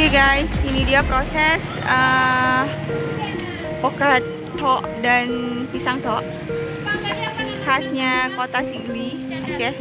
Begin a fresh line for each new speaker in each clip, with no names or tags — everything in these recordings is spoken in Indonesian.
Oke guys, ini dia proses pokat tok dan pisang tok khasnya kota Sigli, Aceh.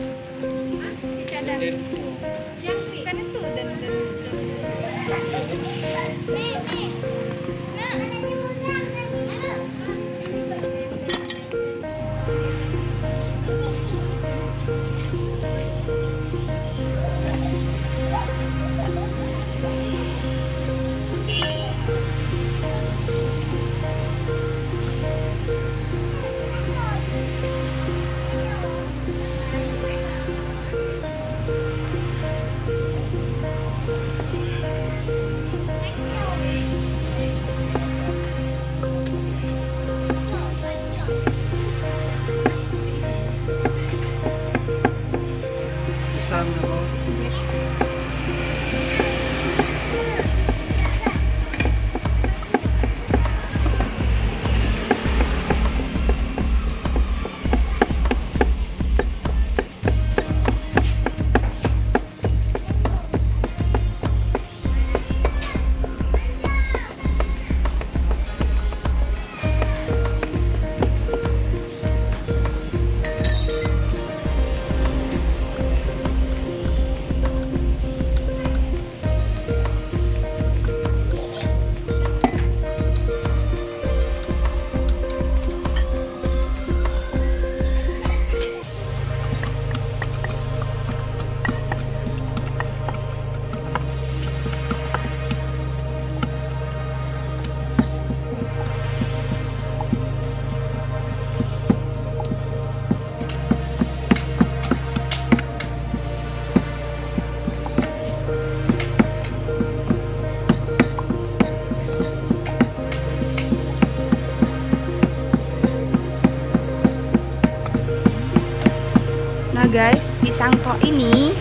Nah guys, pisang tok ini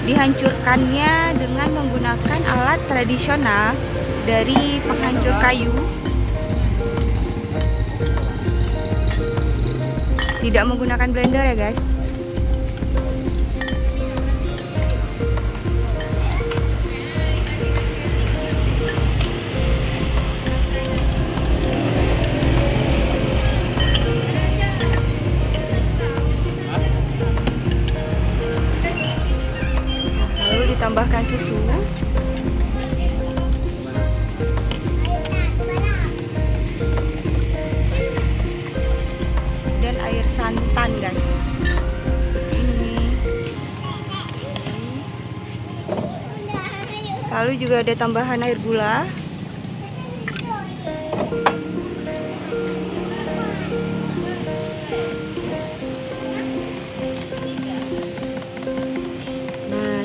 dihancurkannya dengan menggunakan alat tradisional dari penghancur kayu. Tidak menggunakan blender ya guys. Tambahkan susu dan air santan guys, seperti ini. Lalu juga ada tambahan air gula.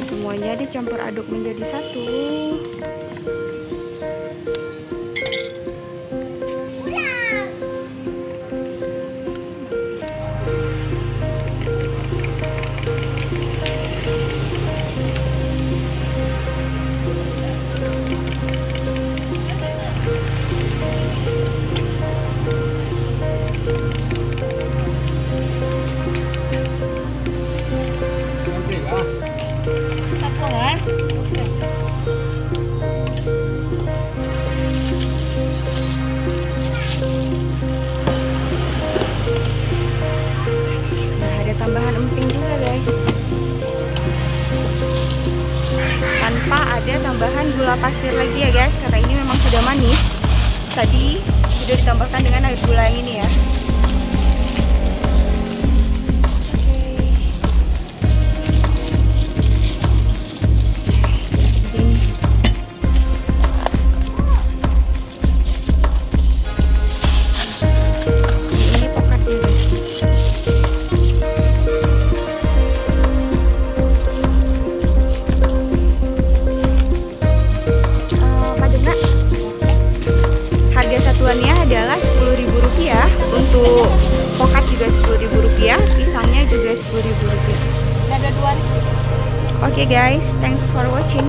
Semuanya dicampur aduk menjadi satu. Tambahan emping juga guys, tanpa ada tambahan gula pasir lagi ya guys, karena ini memang sudah manis. Tadi sudah ditambahkan dengan air gula yang ini ya. Satuannya adalah Rp10.000, untuk pokat juga Rp10.000, pisangnya juga Rp10.000.
Ada dua.
Oke guys, thanks for watching.